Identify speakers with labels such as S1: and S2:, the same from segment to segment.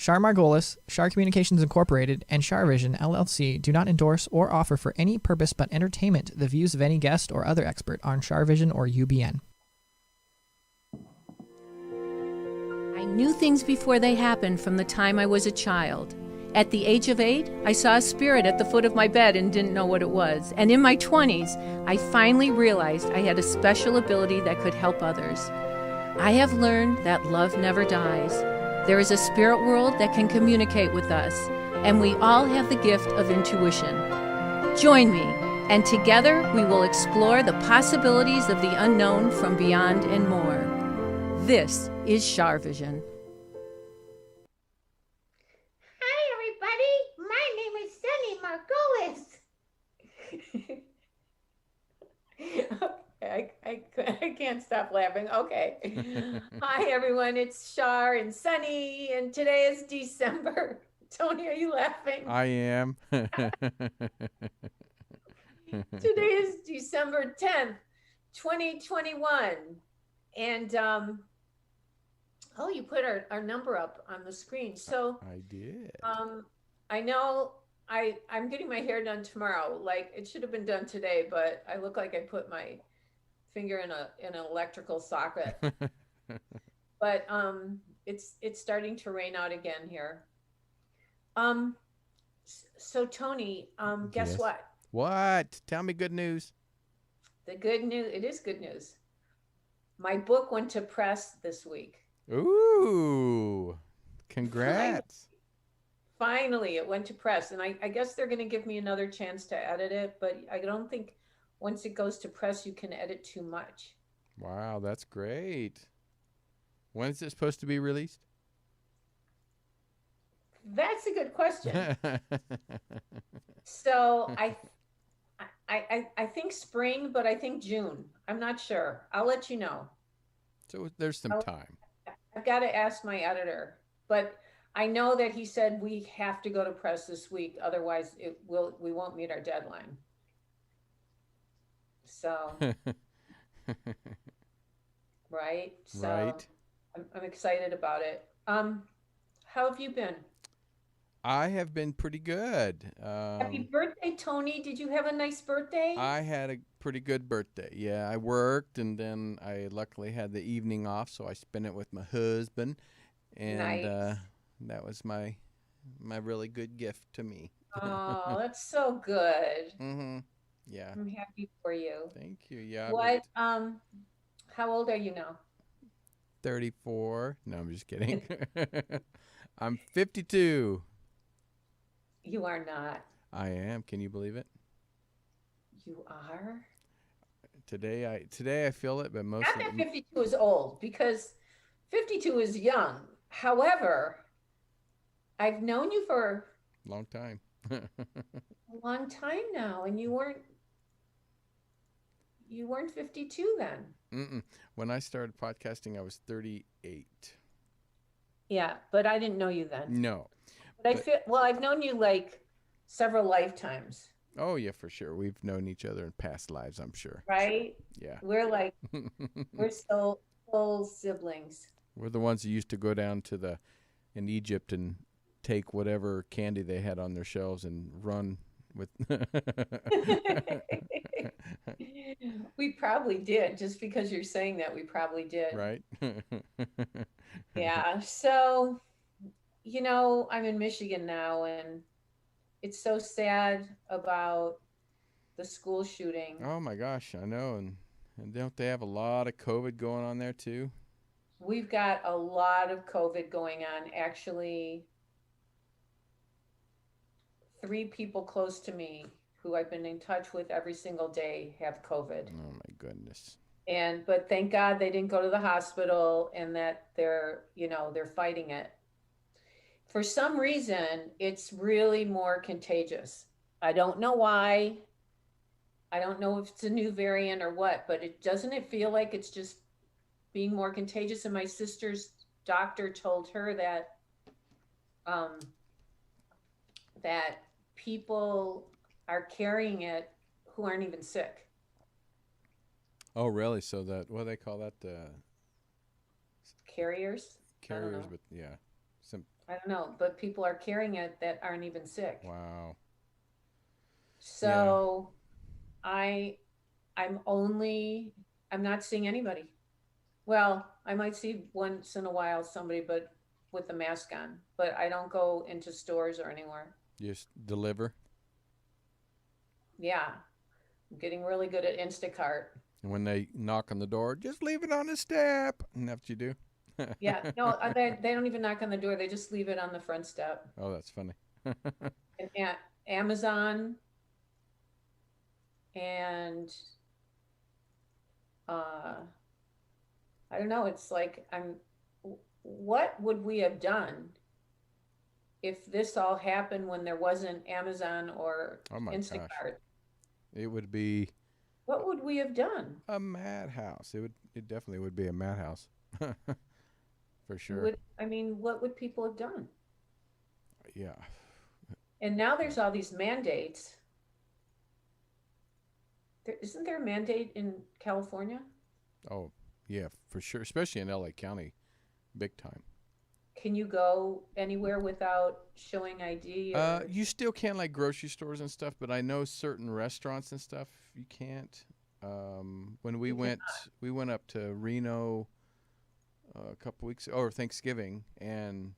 S1: Char Margolis, Char Communications Incorporated, and CharVision LLC do not endorse or offer for any purpose but entertainment the views of any guest or other expert on CharVision or UBN.
S2: I knew things before they happened from the time I was a child. At the age of 8, I saw a spirit at the foot of my bed and didn't know what it was. And in my 20s, I finally realized I had a special ability that could help others. I have learned that love never dies. There is a spirit world that can communicate with us, and we all have the gift of intuition. Join me, and together we will explore the possibilities of the unknown from beyond and more. This is CharVision.
S3: I can't stop laughing. Okay. Hi, everyone. It's Char and Sunny, and today is December. Tony, are you laughing?
S4: I am.
S3: Today is December 10th, 2021. And, oh, you put our number up on the screen. So
S4: I did.
S3: I know I'm getting my hair done tomorrow. Like, it should have been done today, but I look like I put my finger in an electrical socket. But it's starting to rain out again here. So Tony, guess
S4: Yes.
S3: what?
S4: What? Tell me good news.
S3: The good news, it is good news. My book went to press this week.
S4: Ooh. Congrats.
S3: Finally, it went to press, and I guess they're going to give me another chance to edit it, but I don't think once it goes to press, you can edit too much.
S4: Wow, that's great. When is it supposed to be released?
S3: That's a good question. So I think spring, but I think June. I'm not sure. I'll let you know.
S4: So there's some time.
S3: I've got to ask my editor, but I know that he said we have to go to press this week, otherwise we won't meet our deadline. So, right? So
S4: Right.
S3: I'm excited about it. How have you been?
S4: I have been pretty good.
S3: Happy birthday, Tony. Did you have a nice birthday?
S4: I had a pretty good birthday. Yeah, I worked, and then I luckily had the evening off, so I spent it with my husband, and
S3: Nice.
S4: that was my really good gift to me.
S3: Oh, that's so good.
S4: Mm-hmm. Yeah.
S3: I'm happy for you.
S4: Thank you. Yeah.
S3: What, how old are you now?
S4: 34. No, I'm just kidding. I'm 52.
S3: You are not.
S4: I am. Can you believe it?
S3: You are?
S4: Today I feel it, but
S3: Not
S4: mostly
S3: that 52 is old, because 52 is young. However, I've known you for
S4: long time.
S3: a long time now, and you weren't 52 then.
S4: Mm-mm. When I started podcasting, I was 38.
S3: Yeah, but I didn't know you then.
S4: No.
S3: But I've known you like several lifetimes.
S4: Oh, yeah, for sure. We've known each other in past lives, I'm sure.
S3: Right?
S4: Yeah.
S3: We're still full siblings.
S4: We're the ones who used to go down to in Egypt and take whatever candy they had on their shelves and run with.
S3: We probably did. Just because you're saying that, we probably did.
S4: Right?
S3: Yeah. So, I'm in Michigan now, and it's so sad about the school shooting.
S4: Oh my gosh, I know. And don't they have a lot of COVID going on there too?
S3: We've got a lot of COVID going on. Actually, 3 people close to me who I've been in touch with every single day have COVID.
S4: Oh my goodness.
S3: But thank God they didn't go to the hospital, and that they're fighting it. For some reason, it's really more contagious. I don't know why. I don't know if it's a new variant or what, but doesn't it feel like it's just being more contagious? And my sister's doctor told her that that people are carrying it who aren't even sick.
S4: Oh, really? So what do they call that?
S3: Carriers?
S4: Carriers, but yeah. Some,
S3: I don't know, but people are carrying it that aren't even sick.
S4: wow. Yeah.
S3: So I I'm only I'm not seeing anybody. Well, I might see once in a while somebody, but with a mask on. But I don't go into stores or anywhere.
S4: Just deliver.
S3: Yeah, I'm getting really good at Instacart.
S4: And when they knock on the door, just leave it on the step. And that's what you do.
S3: Yeah, no, they don't even knock on the door. They just leave it on the front step.
S4: Oh, that's funny.
S3: And at Amazon and uh I don't know, it's like what would we have done if this all happened when there wasn't Amazon or
S4: Oh my gosh.
S3: Instacart?
S4: It would be
S3: What would we have done?
S4: a madhouse. It definitely would be a madhouse. For sure.
S3: What would people have done?
S4: Yeah.
S3: And now there's all these mandates. Isn't there a mandate in California?
S4: Oh, yeah, for sure. Especially in LA County, big time.
S3: Can you go anywhere without showing ID? Or...
S4: You still can like grocery stores and stuff, but I know certain restaurants and stuff you can't. When we went up to Reno a couple weeks or Thanksgiving, and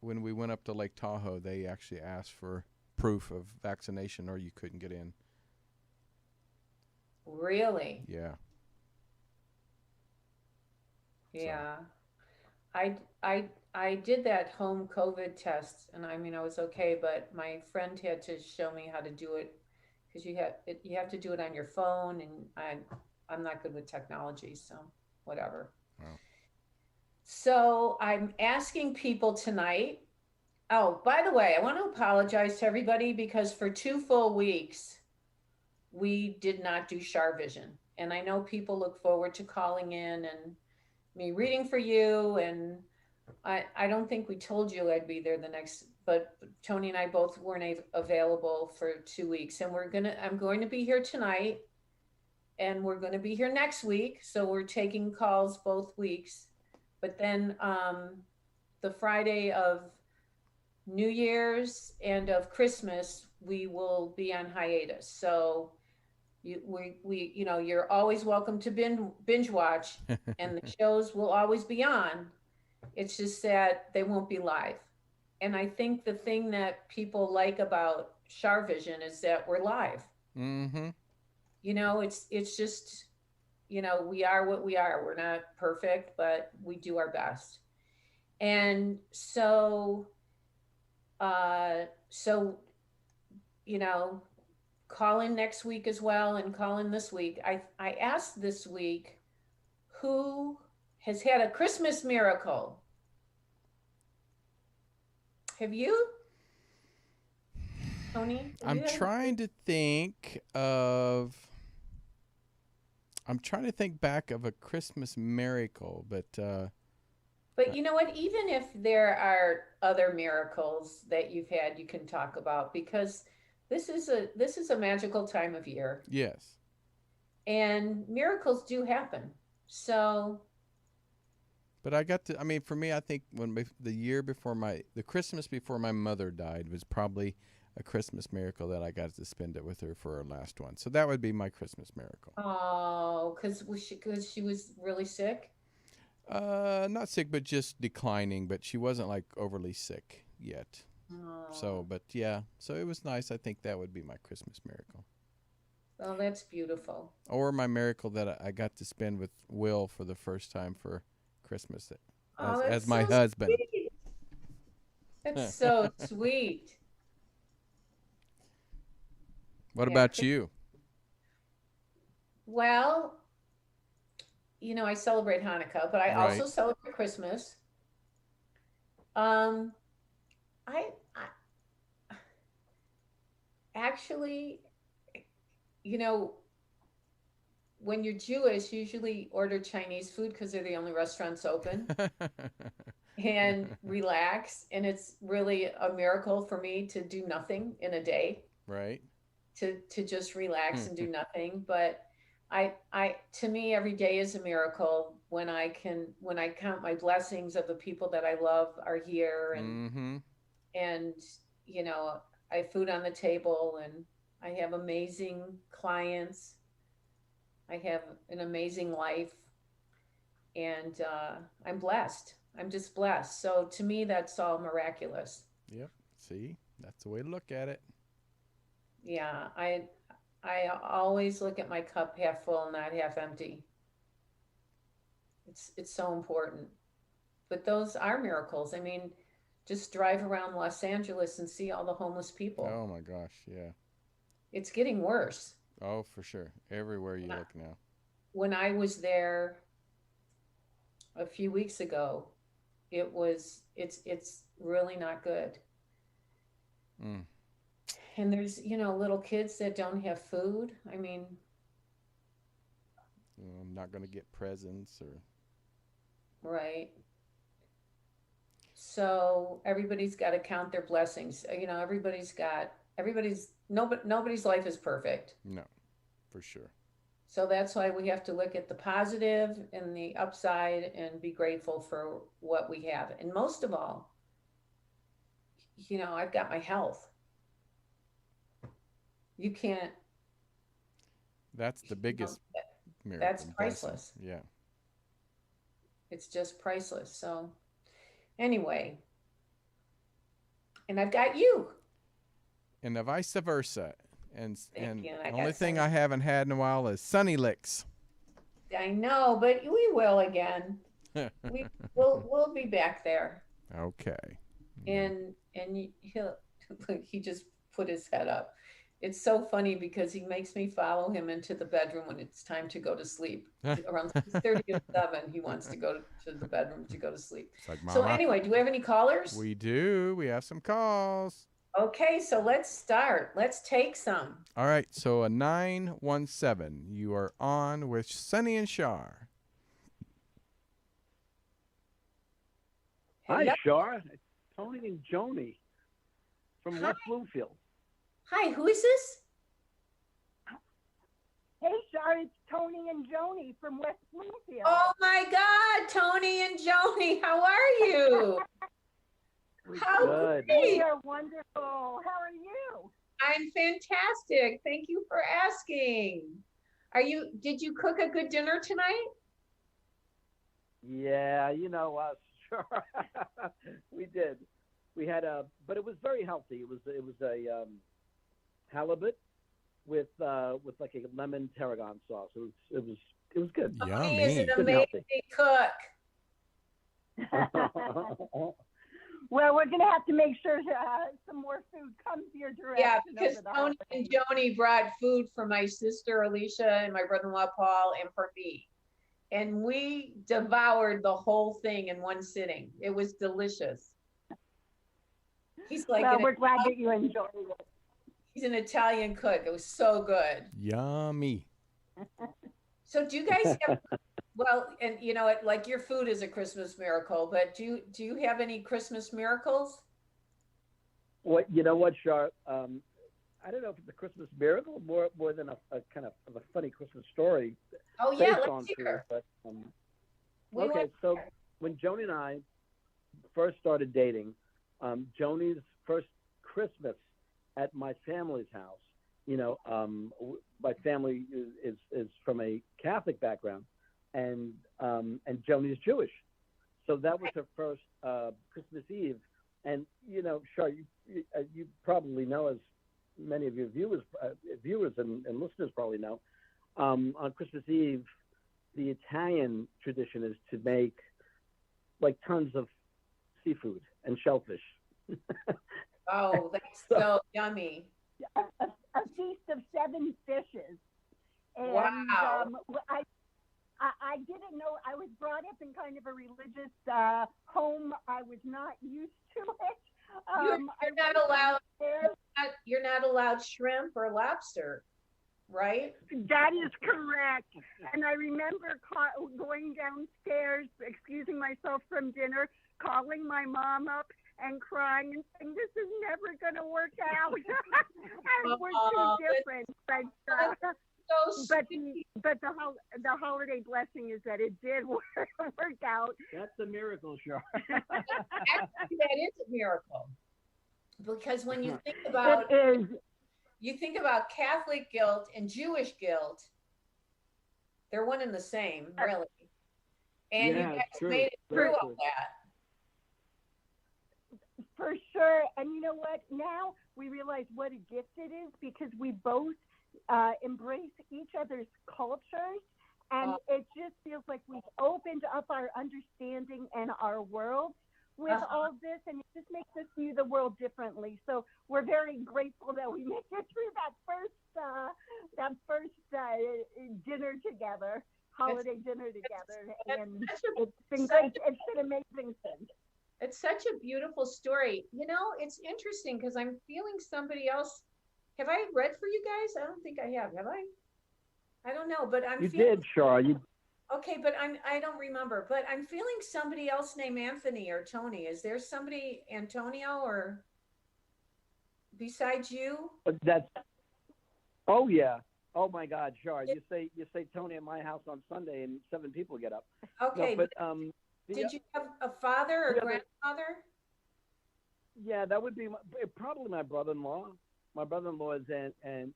S4: when we went up to Lake Tahoe, they actually asked for proof of vaccination, or you couldn't get in.
S3: Really?
S4: Yeah.
S3: Yeah. I did that home COVID test, and I mean I was okay, but my friend had to show me how to do it because you have to do it on your phone, and I'm not good with technology, so whatever.
S4: Wow.
S3: So I'm asking people tonight. Oh, by the way, I want to apologize to everybody because for 2 full weeks we did not do CharVision, and I know people look forward to calling in and me reading for you, and I don't think we told you I'd be there the next, but Tony and I both weren't available for 2 weeks, and I'm going to be here tonight, and we're going to be here next week, so we're taking calls both weeks. But then the Friday of New Year's and of Christmas we will be on hiatus. So you're always welcome to binge watch, and the shows will always be on. It's just that they won't be live. And I think the thing that people like about CharVision is that we're live.
S4: Mm-hmm.
S3: It's just, we are what we are. We're not perfect, but we do our best. And so, call in next week as well, and call in this week. I asked this week who has had a Christmas miracle. Have you, Tony?
S4: I'm trying to think back of a Christmas miracle, but
S3: you know what? Even if there are other miracles that you've had, you can talk about, because this is a magical time of year.
S4: yes.
S3: And miracles do happen. So.
S4: But for me, I think the Christmas before my mother died was probably a Christmas miracle that I got to spend it with her for her last one. So that would be my Christmas miracle.
S3: Oh, because she was really sick?
S4: Not sick, but just declining, but she wasn't like overly sick yet.
S3: Oh.
S4: So, but yeah, so it was nice. I think that would be my Christmas miracle.
S3: Oh, that's beautiful.
S4: Or my miracle that I got to spend with Will for the first time for Christmas as my husband.
S3: Sweet. That's so sweet.
S4: What about you?
S3: Well, I celebrate Hanukkah, but I also celebrate Christmas. I actually, when you're Jewish, you usually order Chinese food because they're the only restaurants open, and relax. And it's really a miracle for me to do nothing in a day.
S4: Right.
S3: To just relax and do nothing. But To me, every day is a miracle when when I count my blessings of the people that I love are here,
S4: Mm-hmm.
S3: and, you know, I have food on the table, and I have amazing clients. I have an amazing life, and I'm blessed. I'm just blessed. So to me, that's all miraculous.
S4: Yep. See, that's the way to look at it.
S3: Yeah, I always look at my cup half full, not half empty. It's so important. But those are miracles. I mean, just drive around Los Angeles and see all the homeless people.
S4: Oh my gosh, yeah.
S3: It's getting worse.
S4: Oh, for sure. Everywhere you look now.
S3: When I was there a few weeks ago, it's really not good.
S4: Mm.
S3: And there's, little kids that don't have food. I mean,
S4: I'm not going to get presents or.
S3: right. So everybody's got to count their blessings. Nobody's life is perfect.
S4: No, for sure.
S3: So that's why we have to look at the positive and the upside and be grateful for what we have. And most of all, I've got my health. You can't.
S4: That's the biggest miracle.
S3: That's priceless.
S4: Blessing. Yeah.
S3: It's just priceless. So anyway, and I've got you.
S4: And the vice versa. And
S3: Thank you.
S4: the only thing I haven't had in a while is Sunny Licks.
S3: I know, but we will again. We'll be back there.
S4: Okay.
S3: And he just put his head up. It's so funny because he makes me follow him into the bedroom when it's time to go to sleep. Around 6:30 or 7, he wants to go to the bedroom to go to sleep.
S4: Like,
S3: so anyway, do we have any callers?
S4: We do. We have some calls.
S3: Okay, so let's start. Let's take some.
S4: All right, so a 917. You are on with Sunny and Char.
S5: Hi, Char. It's Tony and Joni from West Bloomfield.
S3: Hi, who is this?
S6: Hey, Char, it's Tony and Joni from West Bloomfield.
S3: Oh, my God, Tony and Joni, how are you? How
S5: good.
S6: We are wonderful. How are you?
S3: I'm fantastic. Thank you for asking. Did you cook a good dinner tonight?
S5: Yeah, sure. We did. We had but it was very healthy. It was a halibut with like a lemon tarragon sauce. It was good.
S4: Yummy.
S3: He is an amazing cook.
S6: Well, we're going to have to make sure some more food comes your direction.
S3: Yeah, because Tony and Joni brought food for my sister Alicia and my brother-in-law Paul and for me. And we devoured the whole thing in one sitting. It was delicious. He's like,
S6: well, we're glad that you enjoyed it.
S3: He's an Italian cook. It was so good.
S4: Yummy.
S3: So do you guys have, well, and like your food is a Christmas miracle, but do you have any Christmas miracles?
S5: What, Char? I don't know if it's a Christmas miracle, more than a kind of a funny Christmas story.
S3: Oh yeah, let's hear.
S5: But, okay, so when Joni and I first started dating, Joni's first Christmas at my family's house, my family is from a Catholic background, and Joni's Jewish, so that was her first Christmas Eve. And Char, you probably know, as many of your viewers and listeners probably know, on Christmas Eve, the Italian tradition is to make like tons of seafood and shellfish.
S3: Oh, that's so yummy.
S6: A feast of 7 fishes. And,
S3: wow.
S6: I didn't know. I was brought up in kind of a religious home. I was not used to it.
S3: You're not allowed shrimp or lobster, right?
S6: That is correct. And I remember going downstairs, excusing myself from dinner, calling my mom up and crying and saying, "This is never going to work out." And we're too different.
S3: so
S6: But
S3: sweet.
S6: the holiday blessing is that it did work out.
S5: That's a miracle, Char.
S3: Actually, that is a miracle. Because when you think
S6: It
S3: about
S6: is.
S3: Catholic guilt and Jewish guilt, they're one and the same, really. And you
S5: Yeah,
S3: guys
S5: it's true.
S3: made it
S5: Very
S3: through all
S5: true.
S3: that.
S6: For sure. And you know what? Now we realize what a gift it is because we both embrace each other's cultures. And it just feels like we've opened up our understanding and our world with all this. And it just makes us view the world differently. So we're very grateful that we made it through that first dinner together, holiday dinner together. And it's been great. It's been amazing since.
S3: It's such a beautiful story. You know, it's interesting because I'm feeling somebody else. Have I read for you guys? I don't think I have. Have I? I don't know, but I'm
S5: You
S3: feeling.
S5: did, Char. You
S3: Okay, but I don't remember. But I'm feeling somebody else named Anthony or Tony. Is there somebody Antonio or besides you?
S5: that's. Oh yeah. Oh my God, Char. You say Tony at my house on Sunday, and 7 people get up.
S3: Okay,
S5: No, but
S3: did you have a father or
S5: yeah,
S3: grandfather?
S5: yeah, that would be probably my brother-in-law. My brother-in-law is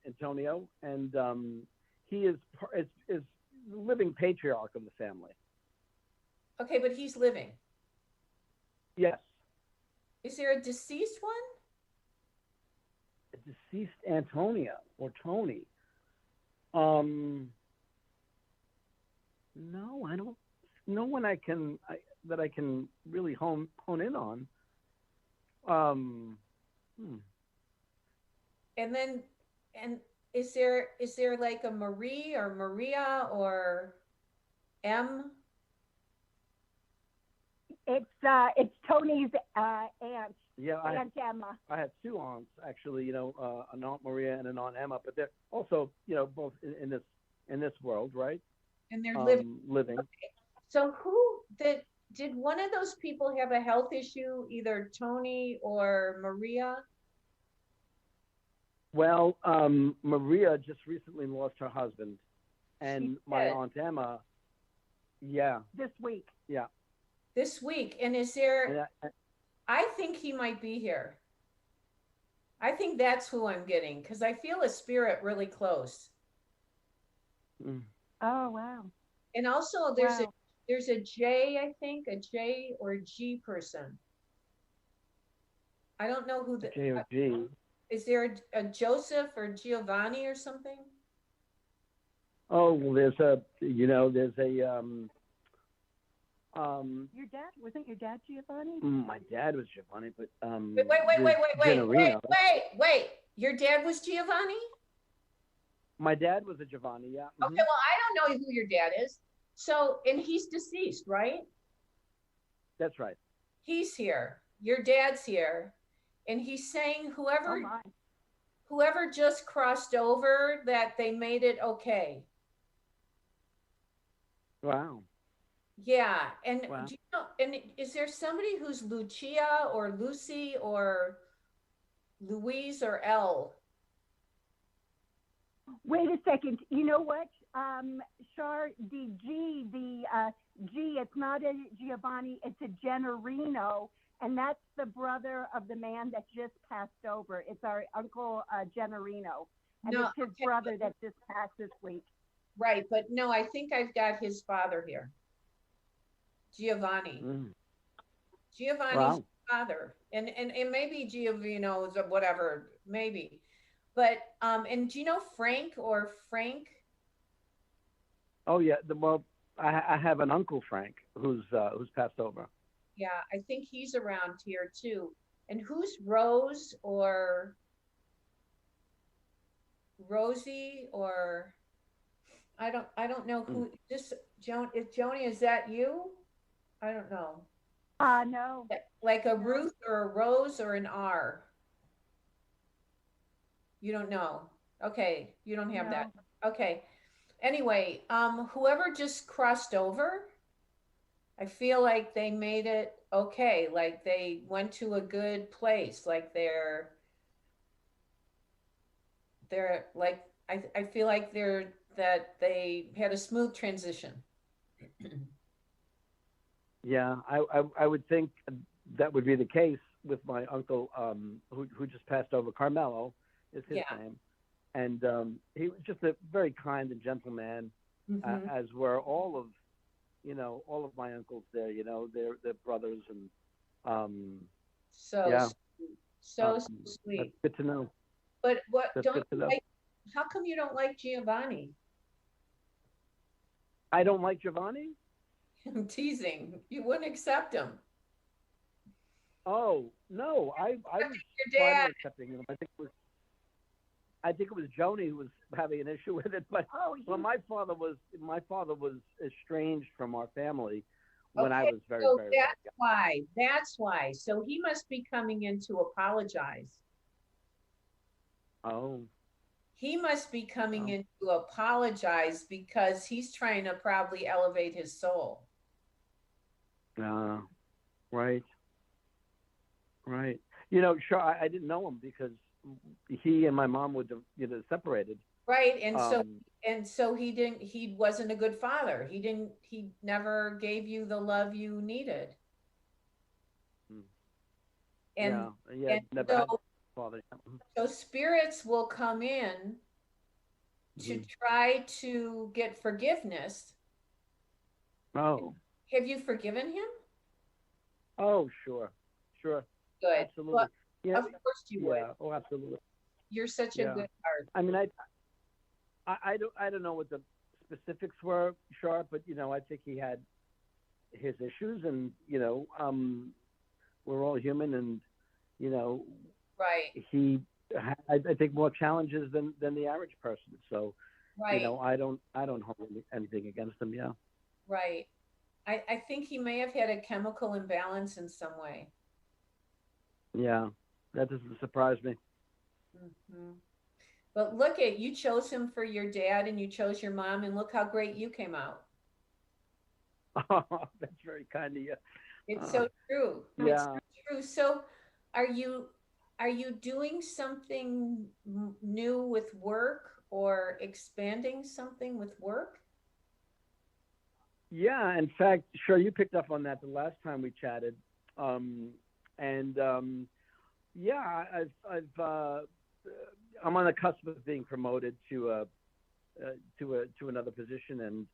S5: Antonio, and he is the living patriarch of the family.
S3: Okay, but he's living.
S5: Yes,
S3: Is there a deceased one?
S5: a deceased Antonia or Tony. No, I don't. No one that I can really hone in on.
S3: And then, and is there like a Marie or Maria or M?
S6: It's Tony's aunt,
S5: Yeah,
S6: Aunt Emma.
S5: I have 2 aunts actually. You know, an Aunt Maria and an Aunt Emma, but they're also both in this world, right?
S3: And they're living.
S5: Living.
S3: So did one of those people have a health issue, either Tony or Maria?
S5: Well, Maria just recently lost her husband, and my
S3: did.
S5: Aunt Emma, yeah,
S6: This week.
S5: yeah.
S3: This week. And is there,
S5: And
S3: I think he might be here. I think that's who I'm getting because I feel a spirit really close.
S6: Oh, wow.
S3: And also there's a J, I think, a J or a G person. I don't know who the
S5: J or G.
S3: is there a Joseph or Giovanni or something?
S5: Oh, well, there's a
S6: Your dad wasn't your dad Giovanni?
S5: my dad was Giovanni, but
S3: Wait. Your dad was Giovanni?
S5: My dad was a Giovanni, yeah.
S3: Okay, well, I don't know who your dad is. So, and he's deceased, right?
S5: That's right.
S3: He's here. Your dad's here. And he's saying whoever just crossed over, that they made it okay.
S5: Wow.
S3: Yeah. And
S5: Wow.
S3: do you know, and is there somebody who's Lucia or Lucy or Louise or Elle?
S6: Wait a second. You know what? Char, the G, it's not a Giovanni, it's a Generino, and that's the brother of the man that just passed over. It's our uncle Generino, and it's his brother that just passed this week.
S3: Right, but no, I think I've got his father here. Giovanni. Giovanni's father. And maybe Giovino's or whatever, maybe. But and do you know Frank or Frank?
S5: Oh yeah. I have an uncle Frank who's passed over.
S3: Yeah, I think he's around here too. And who's Rose or Rosie or I don't know who this Joni, is that you? I don't know.
S6: No.
S3: Like a Ruth or a Rose or an R. You don't know. Okay, you don't have that. Okay. Anyway, whoever just crossed over, I feel like they made it okay. Like they went to a good place. Like they're like I feel like they're that they had a smooth transition.
S5: Yeah, I would think that would be the case with my uncle, who just passed over. Carmelo is his name, and he was just a very kind and gentle man, as were all of my uncles there. You know, they're brothers, and
S3: so sweet.
S5: That's good to know.
S3: But what
S5: That's
S3: don't
S5: good to
S3: you
S5: know.
S3: like? How come you don't like Giovanni?
S5: I don't like Giovanni.
S3: I'm teasing. You wouldn't accept him.
S5: Oh no, I was
S3: Your dad.
S5: finally accepting him. I think it was Joni who was having an issue with it. But my father was estranged from our family when I was very,
S3: so
S5: very
S3: that's
S5: young.
S3: why. That's why. So he must be coming in to apologize.
S5: Oh.
S3: He must be coming in to apologize because he's trying to probably elevate his soul.
S5: Right. Right. You know, sure, I didn't know him because he and my mom were separated.
S3: Right. And so he wasn't a good father. He never gave you the love you needed. And
S5: never had a father.
S3: So spirits will come in to try to get forgiveness.
S5: Oh.
S3: Have you forgiven him?
S5: Oh, sure. Good. Absolutely.
S3: Well,
S5: yeah.
S3: Of course you would.
S5: Oh, absolutely.
S3: You're such a good heart.
S5: I mean, I don't know what the specifics were, Char, but I think he had his issues, and we're all human, and
S3: right.
S5: He had, I think, more challenges than the average person. So
S3: right.
S5: I don't hold anything against him. Yeah.
S3: Right. I think he may have had a chemical imbalance in some way.
S5: Yeah, that doesn't surprise me.
S3: But look you chose him for your dad and you chose your mom, and look how great you came out.
S5: Oh, that's very kind of you.
S3: It's so true.
S5: Yeah.
S3: It's so true. So are you doing something new with work or expanding something with work?
S5: Yeah, in fact, sure, you picked up on that the last time we chatted. I'm on the cusp of being promoted to another position, and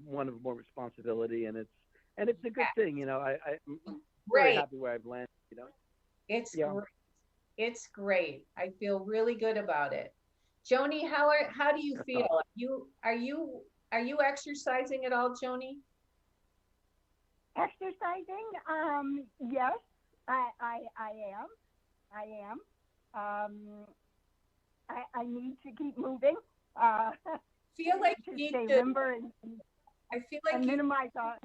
S5: one of more responsibility, and it's a good thing. I'm very happy where I've landed.
S3: It's great. It's great. I feel really good about it. Joni, how do you feel? Are you exercising at all, Joni?
S6: Exercising? Yes, I am. I need to keep moving.
S3: Feel like
S6: to
S3: you need
S6: stay
S3: to
S6: limber and
S3: I feel like
S6: and minimize.
S3: Yeah.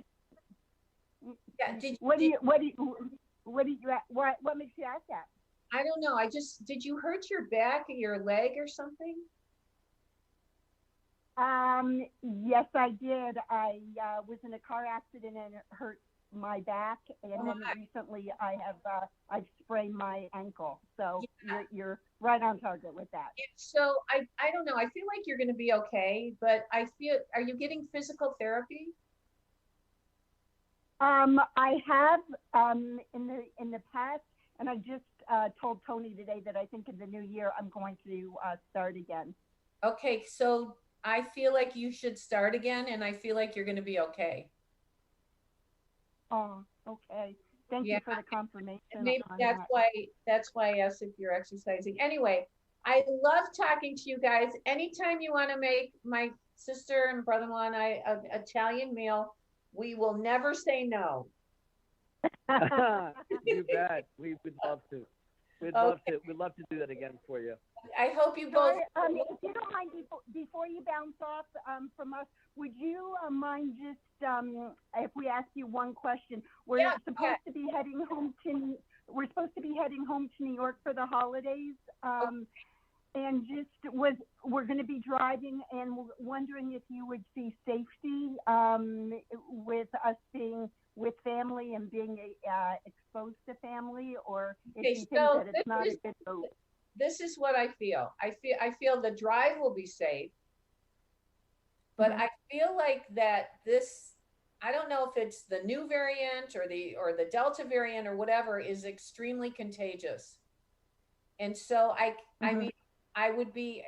S6: What makes you ask that?
S3: I don't know. Did you hurt your back or your leg or something?
S6: Yes, I did. I was in a car accident and it hurt my back, and then recently I've sprained my ankle. So you're right on target with that.
S3: So I don't know. I feel like you're going to be okay, but are you getting physical therapy?
S6: I have in the past, and I just told Tony today that I think in the new year I'm going to start again.
S3: Okay, so I feel like you should start again, and I feel like you're going to be okay.
S6: Oh, okay. Thank you for the confirmation.
S3: Maybe that's why I asked if you're exercising. Anyway, I love talking to you guys. Anytime you want to make my sister and brother-in-law and I an Italian meal, we will never say no.
S5: You bet. We would love to. We'd love to do that again for you.
S3: I hope you both.
S6: If you don't mind, before you bounce off from us, would you mind just if we ask you one question? We're supposed to be heading home to. We're supposed to be heading home to New York for the holidays, and we're going to be driving, and we're wondering if you would see safety with us being with family and being exposed to family, or if you think that it's not a good move.
S3: This is what I feel. I feel the drive will be safe. But I feel like that this, I don't know if it's the new variant or the Delta variant or whatever, is extremely contagious. And so I mean, I would be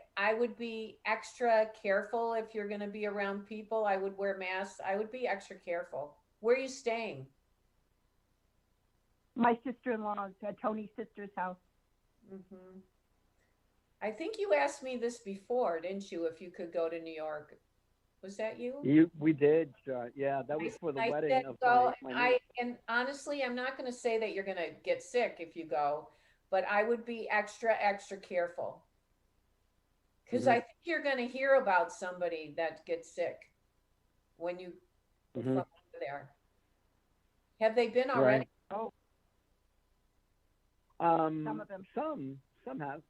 S3: extra careful if you're going to be around people. I would wear masks. I would be extra careful. Where are you staying?
S6: My sister-in-law's at Tony's sister's house.
S3: I think you asked me this before, didn't you? If you could go to New York, was that you?
S5: We did, Char. Yeah, that was for the wedding
S3: said
S5: of
S3: go.
S5: my niece.
S3: And honestly, I'm not going to say that you're going to get sick if you go, but I would be extra careful. Because I think you're going to hear about somebody that gets sick when you come over there. Have they been already?
S5: Right. Oh.
S6: Some of them.
S5: Some have.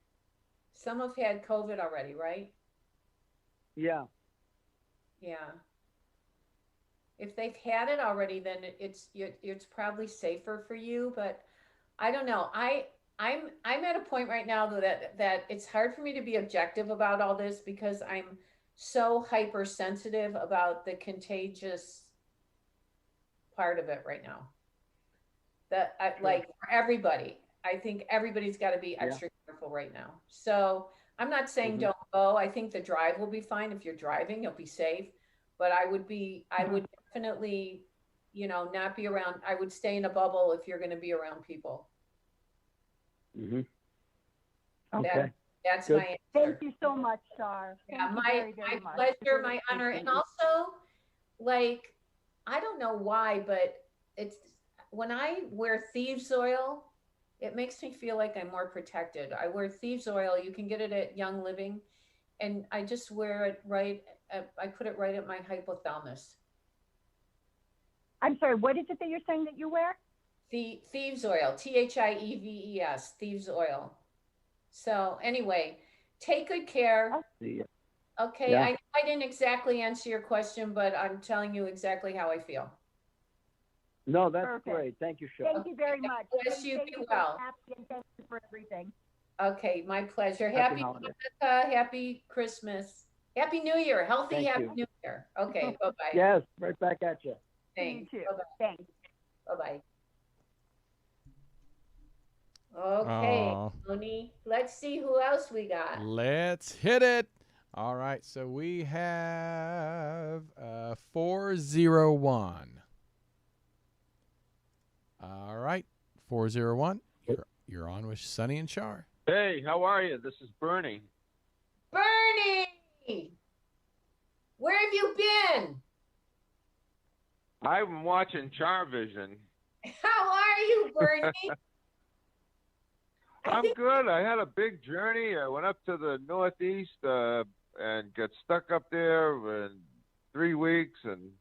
S3: Some have had COVID already, right?
S5: Yeah.
S3: Yeah. If they've had it already, then it's probably safer for you. But I don't know. I'm at a point right now that it's hard for me to be objective about all this because I'm so hypersensitive about the contagious part of it right now. That like for everybody, I think everybody's got to be extra careful right now. So I'm not saying don't go. I think the drive will be fine. If you're driving, you'll be safe. But I would definitely, not be around. I would stay in a bubble if you're going to be around people.
S5: Okay.
S3: That's
S5: Good.
S3: my answer.
S6: Thank you so much, Char.
S3: Yeah,
S6: Thank you very
S3: my
S6: much.
S3: pleasure, my honor. And also, like, I don't know why, but it's when I wear thieves oil, it makes me feel like I'm more protected. I wear thieves oil. You can get it at Young Living. And I just wear it I put it right at my hypothalamus.
S6: I'm sorry, what is it that you're saying that you wear?
S3: The thieves oil, THIEVES, thieves oil. So anyway, take good care. Okay,
S5: Yeah.
S3: I know I didn't exactly answer your question, but I'm telling you exactly how I feel.
S5: No, that's
S6: Perfect.
S5: great. Thank you, Char.
S6: Thank you very much.
S3: Bless you.
S6: Thank
S3: Be
S6: you
S3: well.
S6: and thank you for everything.
S3: Okay, my pleasure.
S5: Happy
S3: Happy
S5: holidays.
S3: Hanukkah, happy Christmas. Happy New Year. Healthy,
S5: Thank
S3: happy
S5: you.
S3: New Year. Okay, bye-bye.
S5: Yes, right back at you.
S3: Thanks.
S6: You too.
S3: Bye-bye.
S6: Thanks.
S3: Bye-bye. Okay,
S4: Aw.
S3: Tony. Let's see who else we got.
S4: Let's hit it. All right, so we have 401. All right, 401. You're on with Sonny and Char.
S7: Hey, how are you? This is Bernie.
S3: Bernie! Where have you been?
S7: I'm watching CharVision.
S3: How are you, Bernie?
S7: I'm good. I had a big journey. I went up to the Northeast and got stuck up there in 3 weeks, and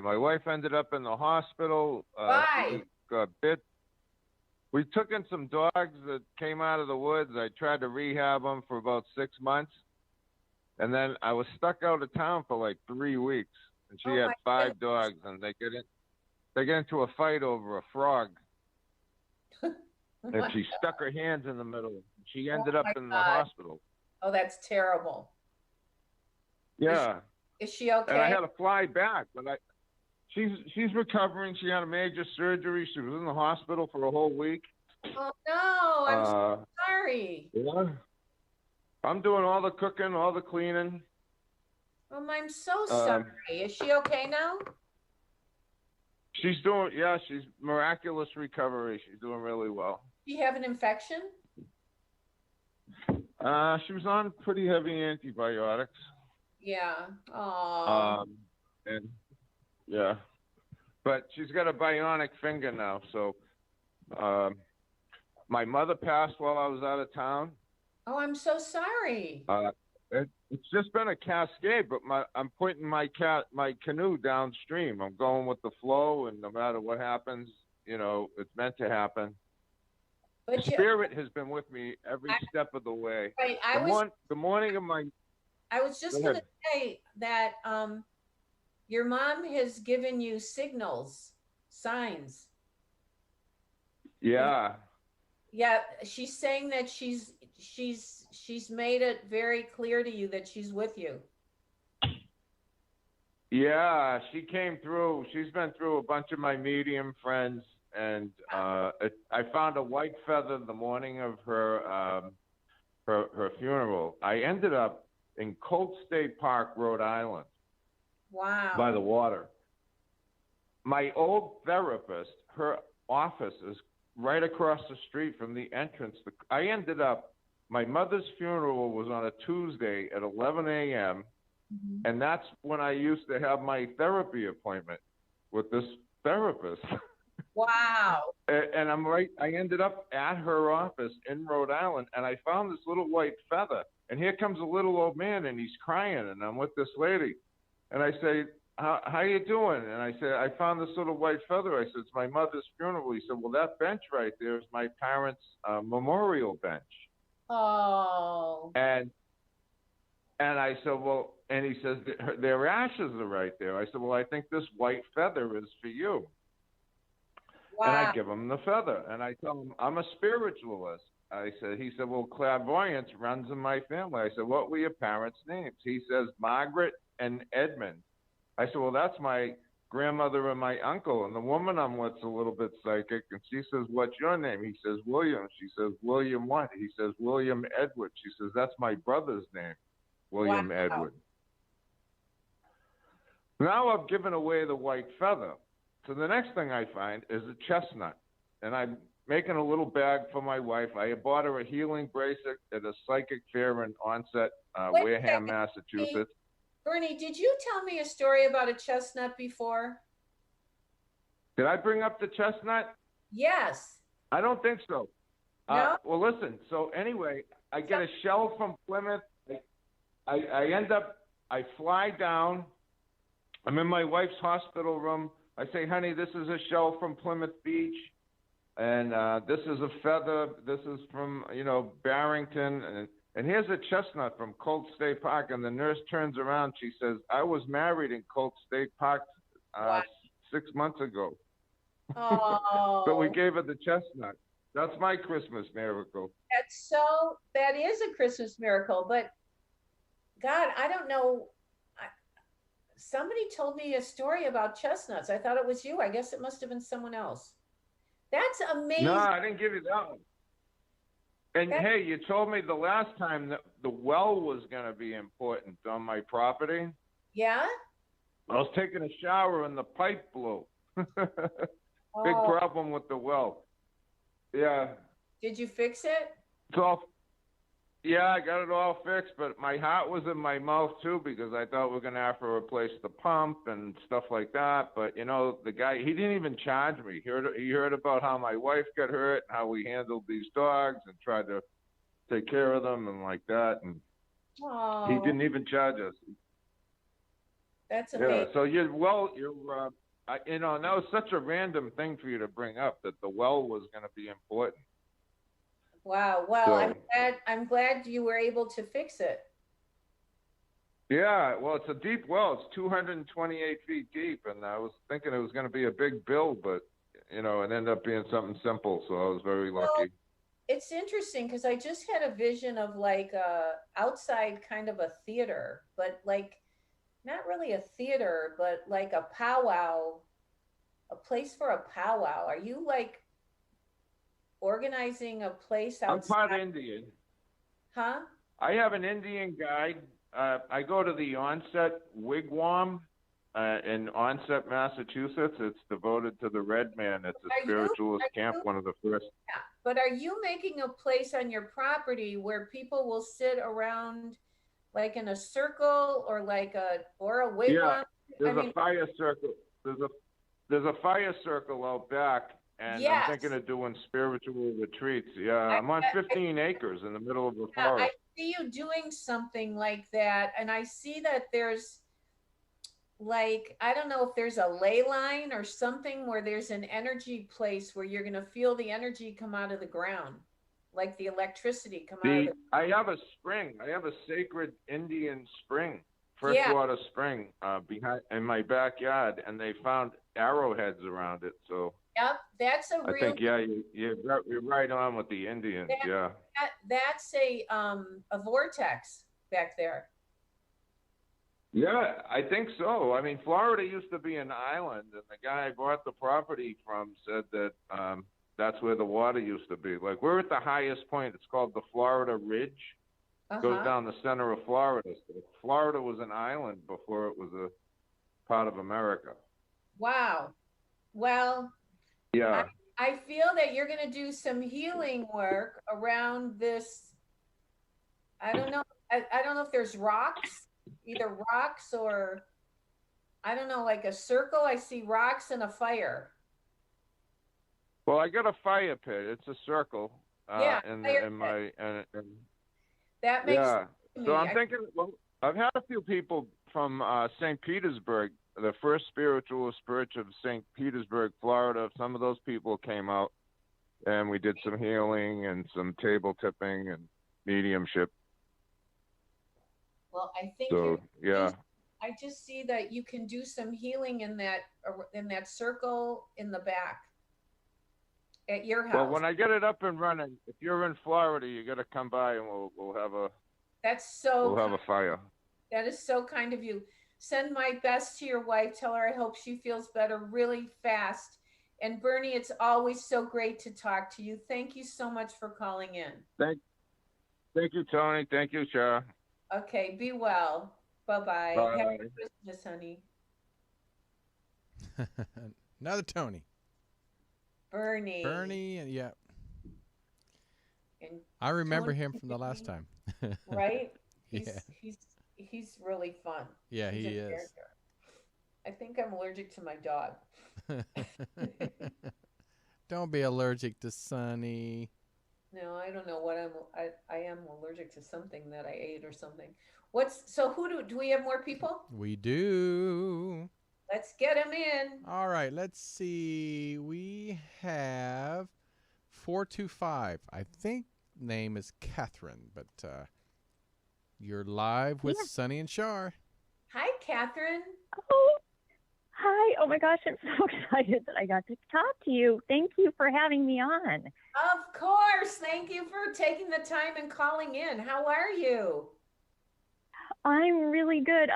S7: my wife ended up in the hospital.
S3: Why?
S7: She got bit. We took in some dogs that came out of the woods. I tried to rehab them for about 6 months, and then I was stuck out of town for like 3 weeks. And she had 5 dogs, and they get into a fight over a frog. And she stuck her hands in the middle. She ended up in the hospital.
S3: Oh, that's terrible.
S7: Yeah.
S3: Is she okay?
S7: And I had to fly back, but she's recovering. She had a major surgery. She was in the hospital for a whole week.
S3: Oh no, I'm so sorry.
S7: Yeah. I'm doing all the cooking, all the cleaning.
S3: I'm so sorry. Is she okay now?
S7: She's miraculous recovery. She's doing really well.
S3: Do you have an infection?
S7: She was on pretty heavy antibiotics.
S3: Yeah. Oh.
S7: And yeah, but she's got a bionic finger now. So, my mother passed while I was out of town.
S3: Oh, I'm so sorry.
S7: It's just been a cascade, but I'm pointing my canoe downstream. I'm going with the flow, and no matter what happens, it's meant to happen.
S3: But
S7: Spirit has been with me every step of the way.
S3: Right,
S7: The morning of my.
S3: I was just going to say that your mom has given you signs.
S7: Yeah.
S3: Yeah, she's saying that she's made it very clear to you that she's with you.
S7: Yeah, she came through. She's been through a bunch of my medium friends, and I found a white feather the morning of her funeral. I ended up in Colt State Park, Rhode Island,
S3: Wow.
S7: by the water. My old therapist, her office is right across the street from the entrance. I ended up, my mother's funeral was on a Tuesday at 11 a.m., and that's when I used to have my therapy appointment with this therapist.
S3: Wow.
S7: And I ended up at her office in Rhode Island, and I found this little white feather. And here comes a little old man, and he's crying, and I'm with this lady. And I say, how you doing? And I said, I found this little white feather. I said, it's my mother's funeral. He said, well, that bench right there is my parents' memorial bench.
S3: Oh.
S7: And I said, well, and he says, their ashes are right there. I said, well, I think this white feather is for you.
S3: Wow.
S7: And I give him the feather. And I tell him, I'm a spiritualist. He said, well, clairvoyance runs in my family. I said, what were your parents' names? He says, Margaret and Edmund. I said, well, that's my grandmother and my uncle. And the woman I'm with's a little bit psychic. And she says, what's your name? He says, William. She says, William what? He says, William Edward. She says, that's my brother's name, William Edward. Now I've given away the white feather. So the next thing I find is a chestnut. And I'm making a little bag for my wife. I bought her a healing bracelet at a psychic fair in Onset, Wareham, Massachusetts.
S3: Bernie, did you tell me a story about a chestnut before?
S7: Did I bring up the chestnut?
S3: Yes.
S7: I don't think so.
S3: No?
S7: Well, listen. So anyway, I get a shell from Plymouth. I fly down. I'm in my wife's hospital room. I say, honey, this is a shell from Plymouth Beach. And this is a feather. This is from, Barrington. And here's a chestnut from Colt State Park. And the nurse turns around. She says, I was married in Colt State Park 6 months ago.
S3: Oh.
S7: But we gave her the chestnut. That's my Christmas miracle.
S3: That is a Christmas miracle. But God, I don't know. Somebody told me a story about chestnuts. I thought it was you. I guess it must have been someone else. That's amazing.
S7: No, I didn't give you that one. And hey, you told me the last time that the well was going to be important on my property.
S3: Yeah?
S7: I was taking a shower and the pipe blew. Big problem with the well. Yeah.
S3: Did you fix it?
S7: Yeah, I got it all fixed, but my heart was in my mouth too because I thought we were going to have to replace the pump and stuff like that. But, the guy, he didn't even charge me. He heard about how my wife got hurt, how we handled these dogs and tried to take care of them and like that. And he didn't even charge us.
S3: That's amazing.
S7: Yeah, so that was such a random thing for you to bring up, that the well was going to be important.
S3: Wow. Well, I'm glad you were able to fix it.
S7: Yeah. Well, it's a deep well. It's 228 feet deep, and I was thinking it was going to be a big bill, but it ended up being something simple. So I was very lucky.
S3: Well, it's interesting because I just had a vision of like outside kind of a theater, but like not really a theater, but like a powwow, a place for a powwow. Are you like organizing a place outside?
S7: I'm part Indian.
S3: Huh?
S7: I have an Indian guide. I go to the Onset Wigwam in Onset, Massachusetts. It's devoted to the Red Man. It's a spiritualist camp, one of the first.
S3: Yeah. But are you making a place on your property where people will sit around like in a circle or a wigwam?
S7: Yeah, there's a fire circle. There's a fire circle out back. And
S3: yes.
S7: I'm thinking of doing spiritual retreats. Yeah, I'm on 15 acres in the middle of the forest.
S3: I see you doing something like that. And I see that there's I don't know if there's a ley line or something where there's an energy place where you're going to feel the energy come out of the ground, like the electricity come out of the ground.
S7: I have a spring. I have a sacred Indian spring, freshwater spring behind in my backyard, and they found arrowheads around it. So
S3: yep, that's a real.
S7: I think you're right on with the Indians. That's
S3: a vortex back there.
S7: Yeah, I think so. I mean, Florida used to be an island, and the guy I bought the property from said that that's where the water used to be. Like, we're at the highest point. It's called the Florida Ridge. Goes down the center of Florida. So Florida was an island before it was a part of America.
S3: Wow. Well,
S7: Yeah.
S3: I feel that you're going to do some healing work around this. I don't know. I don't know if there's rocks, either rocks or, I don't know, like a circle. I see rocks and a fire.
S7: Well, I got a fire pit. It's a circle.
S3: Yeah,
S7: in my
S3: that makes
S7: yeah.
S3: sense to me.
S7: So I'm thinking. Well, I've had a few people from St. Petersburg, the first spiritualist church of St. Petersburg, Florida. Some of those people came out, and we did some healing and some table tipping and mediumship.
S3: Well, I think
S7: so. Yeah.
S3: I just see that you can do some healing in that circle in the back at your house.
S7: Well, when I get it up and running, if you're in Florida, you got to come by and we'll have a. We'll have a fire.
S3: That is so kind of you. Send my best to your wife. Tell her I hope she feels better really fast. And Bernie, it's always so great to talk to you. Thank you so much for calling in.
S7: Thank you, Tony. Thank you, Char.
S3: Okay, be well. Bye-bye.
S7: Bye.
S3: Happy Christmas, honey.
S4: Another Tony.
S3: Bernie.
S4: Yeah.
S3: And
S4: I remember
S3: Tony,
S4: him from the last time.
S3: Right?
S4: Yeah.
S3: He's really fun.
S4: Yeah,
S3: He's
S4: he
S3: a
S4: is.
S3: character. I think I'm allergic to my dog.
S4: Don't be allergic to Sonny.
S3: No, I don't know what I am allergic to something that I ate or something. Who do we have more people?
S4: We do.
S3: Let's get them in.
S4: All right, let's see. We have 425. I think name is Catherine, but you're live with Sonny and Char.
S3: Hi, Catherine.
S8: Oh, hi. Oh my gosh, I'm so excited that I got to talk to you. Thank you for having me on.
S3: Of course. Thank you for taking the time and calling in. How are you?
S8: I'm really good.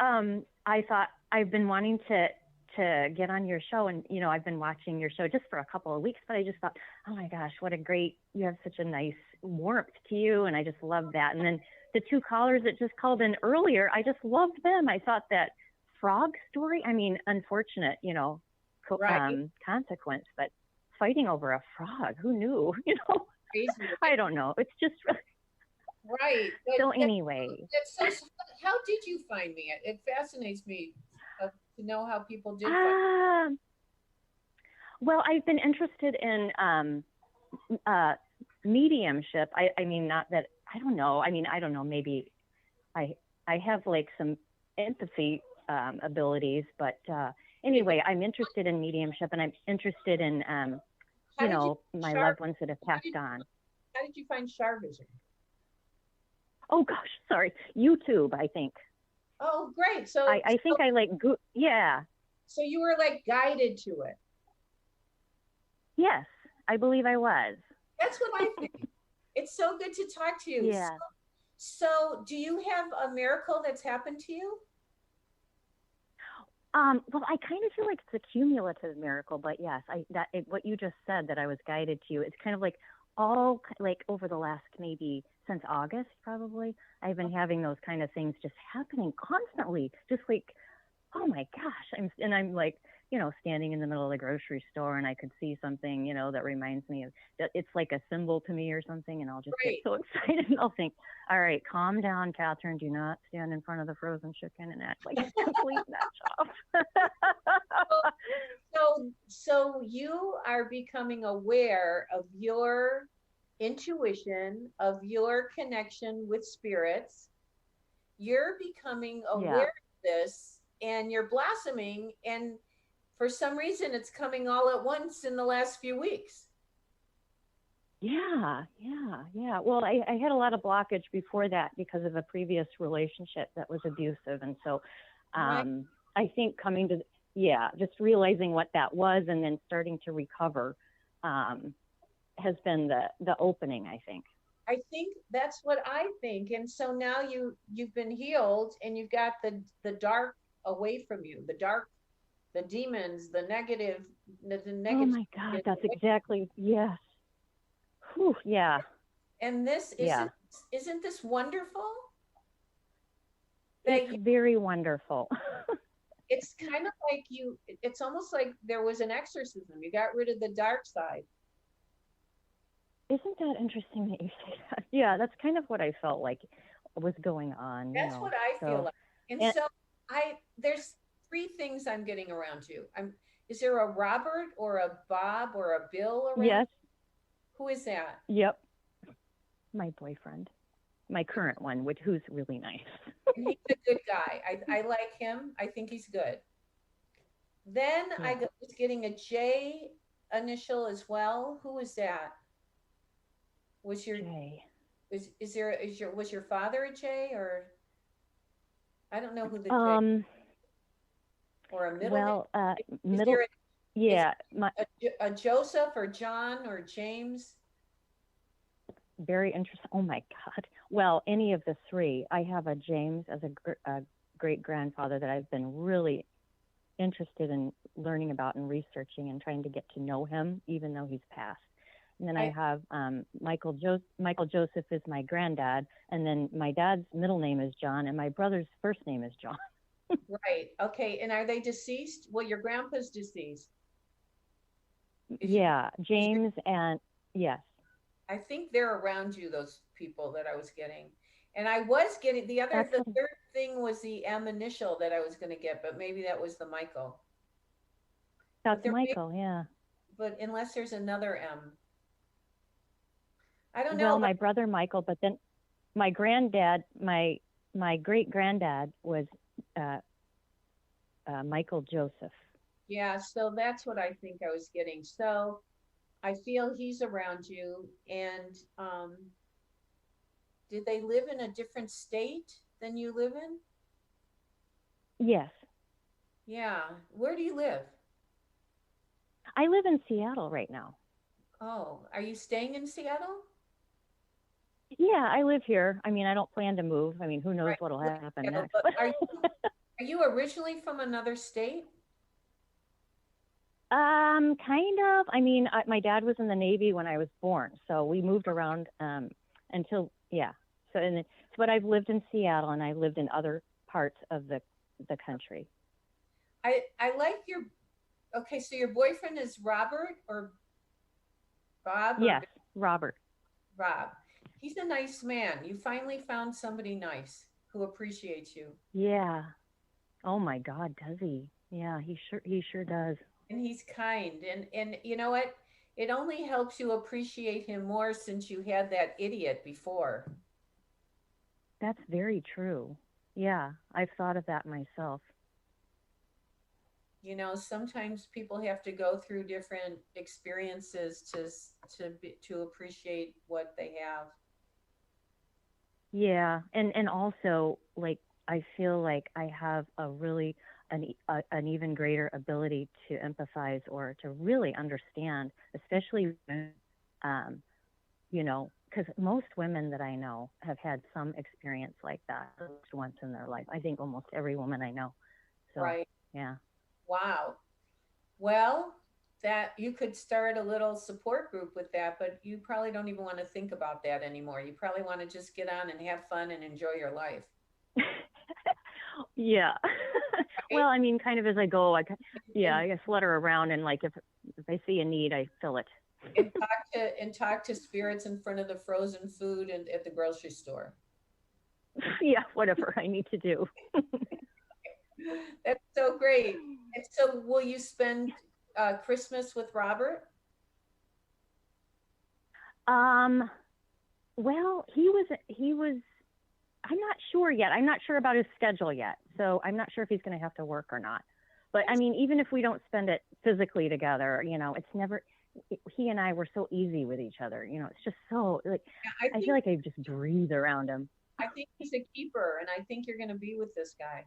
S8: I thought I've been wanting to get on your show, and I've been watching your show just for a couple of weeks, but I just thought, oh my gosh, you have such a nice warmth to you, and I just love that. And then the two callers that just called in earlier, I just loved them. I thought that frog story, I mean, unfortunate, consequence, but fighting over a frog, who knew?
S3: Crazy.
S8: I don't know. It's just
S3: right.
S8: So anyway,
S3: how did you find me? It fascinates me to know how people did find me.
S8: Well, I've been interested in mediumship. I mean, not that, I don't know. I mean, I don't know. Maybe I have like some empathy abilities, but anyway, I'm interested in mediumship, and I'm interested in, my loved ones that have passed on.
S3: How did you find CharVision?
S8: Oh gosh, sorry. YouTube, I think.
S3: Oh, great. So
S8: I think I like, yeah.
S3: So you were like guided to it.
S8: Yes, I believe I was.
S3: That's what I think. It's so good to talk to you.
S8: Yeah.
S3: So do you have a miracle that's happened to you?
S8: Well, I kind of feel like it's a cumulative miracle, but yes, what you just said, that I was guided to, it's kind of like all like over the last, maybe since August, probably, I've been having those kind of things just happening constantly, just like, oh my gosh. I'm like, standing in the middle of the grocery store, and I could see something, that reminds me of, it's like a symbol to me or something, and I'll just get so excited, and I'll think, all right, calm down, Catherine, do not stand in front of the frozen chicken and act like it's complete nut job.
S3: So you are becoming aware of your intuition, of your connection with spirits. You're becoming aware of this, and you're blossoming, and for some reason it's coming all at once in the last few weeks.
S8: Yeah. Well, I had a lot of blockage before that because of a previous relationship that was abusive. And so I think coming to, just realizing what that was and then starting to recover has been the opening, I think.
S3: I think that's what I think. And so now you've been healed and you've got the dark away from you, the dark, the demons, the
S8: Oh
S3: negative.
S8: my God, that's exactly, yes. Whew, yeah,
S3: And this
S8: yeah.
S3: isn't this wonderful?
S8: It's
S3: That you,
S8: very wonderful.
S3: it's kind of like it's almost like there was an exorcism. You got rid of the dark side.
S8: Isn't that interesting that you say that? Yeah, that's kind of what I felt like was going on,
S3: That's what I feel like. And
S8: and
S3: so there's three things I'm getting around you. Is there a Robert or a Bob or a Bill around?
S8: yes,
S3: Who is that?
S8: yep, my boyfriend, my current one, who's really nice.
S3: And he's a good guy. I like him. I think he's good. Then
S8: Yeah.
S3: was getting a J initial as well. Who was that? Was your
S8: Jay.
S3: was your father a J, or I don't know who the J, or a middle
S8: Well,
S3: name?
S8: middle, yeah,
S3: a Joseph or John or James?
S8: very interesting. Oh my God. Well, any of the three. I have a James as a great grandfather that I've been really interested in learning about and researching and trying to get to know him, even though he's passed. And then I have Michael Joseph is my granddad, and then my dad's middle name is John, and my brother's first name is John.
S3: Right. Okay. And are they deceased? Well, your grandpa's deceased.
S8: Yeah, James and yes.
S3: I think they're around you, those people that I was getting. And I was getting the third thing was the M initial that I was going to get, but maybe that was the Michael.
S8: That's Michael, yeah.
S3: But unless there's another M. I don't know.
S8: Well, my brother Michael, but then my granddad, my great granddad was Michael Joseph.
S3: Yeah, so that's what I think I was getting. So I feel he's around you. And did they live in a different state than you live in?
S8: Yes.
S3: Yeah. Where do you live?
S8: I live in Seattle right now.
S3: Oh, are you staying in Seattle?
S8: Yeah, I live here. I mean, I don't plan to move. I mean, who knows what'll happen next.
S3: Are you originally from another state?
S8: Kind of. I mean, my dad was in the Navy when I was born, so we moved around until yeah. But I've lived in Seattle and I lived in other parts of the country.
S3: I like your. Okay, so your boyfriend is Robert or Bob?
S8: Yes, Robert.
S3: Rob. He's a nice man. You finally found somebody nice who appreciates you.
S8: Yeah. Oh my God, does he? Yeah, he sure does.
S3: And he's kind. And you know what? It only helps you appreciate him more since you had that idiot before.
S8: That's very true. Yeah, I've thought of that myself.
S3: You know, sometimes people have to go through different experiences to appreciate what they have.
S8: Yeah, and also like I feel like I have a really an even greater ability to empathize or to really understand, especially you know, because most women that I know have had some experience like that at least once in their life. I think almost every woman I know. So,
S3: right.
S8: Yeah.
S3: Wow. Well, that you could start a little support group with that, but you probably don't even want to think about that anymore. You probably want to just get on and have fun and enjoy your life.
S8: Yeah. Well, I mean, kind of as I go, I guess flutter around and like if I see a need, I fill it.
S3: and talk to spirits in front of the frozen food and at the grocery store.
S8: Yeah, whatever I need to do.
S3: That's so great. And so will you spend Christmas with Robert?
S8: Well, he was I'm not sure yet. I'm not sure about his schedule yet. So I'm not sure if he's going to have to work or not. But I mean, even if we don't spend it physically together, you know, it's never, he and I were so easy with each other. You know, it's just so like, yeah, I feel like I just breathe around him.
S3: I think he's a keeper, and I think you're going to be with this guy.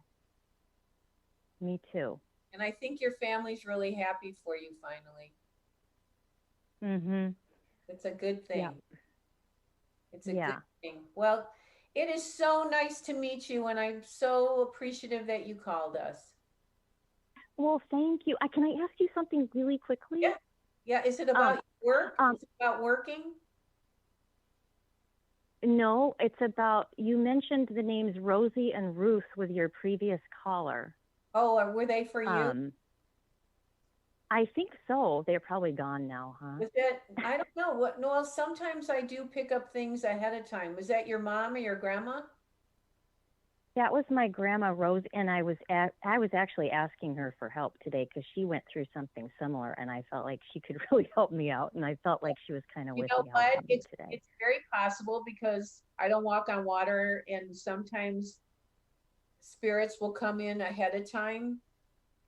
S8: Me too.
S3: And I think your family's really happy for you finally.
S8: Mm-hmm.
S3: It's a good thing. It's a
S8: Yeah.
S3: good thing. Well, it is so nice to meet you, and I'm so appreciative that you called us.
S8: Well, thank you. Can I ask you something really quickly?
S3: Yeah. Yeah. Is it about work? Is it about working?
S8: No, it's about, you mentioned the names Rosie and Ruth with your previous caller.
S3: Oh, were they for you?
S8: I think so. They're probably gone now, huh?
S3: Was that, I don't know what, Noel, sometimes I do pick up things ahead of time. Was that your mom or your grandma?
S8: That was my grandma Rose, and I was actually asking her for help today because she went through something similar, and I felt like she could really help me out, and I felt like she was kind of with me out today.
S3: It's very possible because I don't walk on water, and sometimes spirits will come in ahead of time.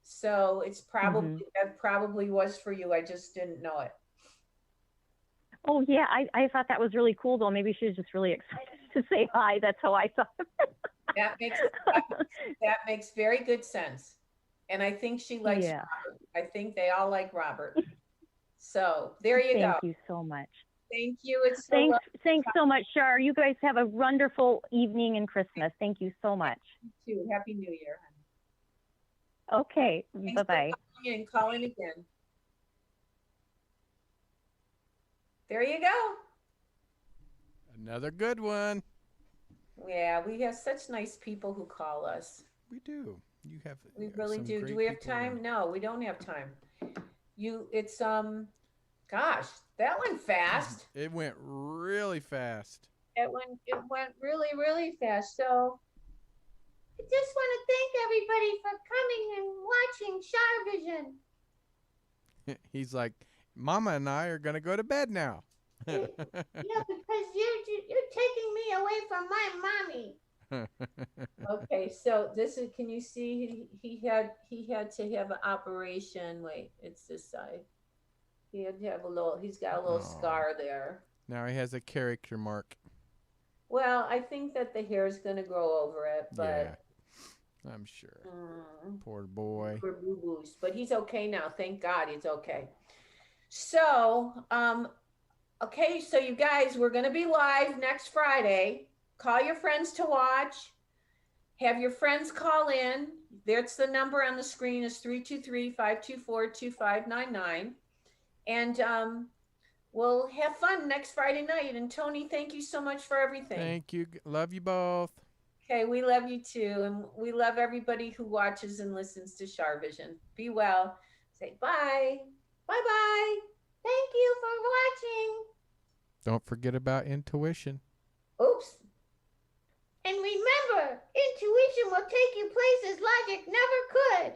S3: So it's probably that probably was for you. I just didn't know it.
S8: Oh yeah, I thought that was really cool though. Maybe she was just really excited to say hi. That's how I thought.
S3: That makes very good sense. And I think she likes Robert. I think they all like Robert. So there you go.
S8: Thank you so much.
S3: Thank you. It's so
S8: thanks so much, Char. You guys have a wonderful evening and Christmas. Thank you so much.
S3: You too. Happy New Year.
S8: Okay. Bye-bye.
S3: And calling again. There you go.
S4: Another good one.
S3: Yeah, we have such nice people who call us.
S4: We do. You have.
S3: We really do. Do we have time? No, we don't have time. It's gosh, that went fast.
S4: It went really fast.
S3: It went really, really fast. So I just want to thank everybody for coming and watching CharVision.
S4: He's like, Mama and I are gonna go to bed now.
S3: Yeah, because you're taking me away from my mommy. Okay, so this is. Can you see? He had to have an operation. Wait, it's this side. He had to have a little. He's got a little scar there.
S4: Now he has a character mark.
S3: Well, I think that the hair is going to grow over it, but
S4: yeah, I'm sure. Poor boy.
S3: Poor boo-boos. But he's okay now. Thank God he's okay. So, okay, so you guys, we're going to be live next Friday. Call your friends to watch. Have your friends call in. There's the number on the screen is 323-524-2599. And we'll have fun next Friday night. And Tony, thank you so much for everything.
S4: Thank you. Love you both.
S3: Okay, we love you too. And we love everybody who watches and listens to CharVision. Be well. Say bye. Bye-bye. Thank you for watching.
S4: Don't forget about intuition.
S3: Oops. And remember, intuition will take you places logic never could.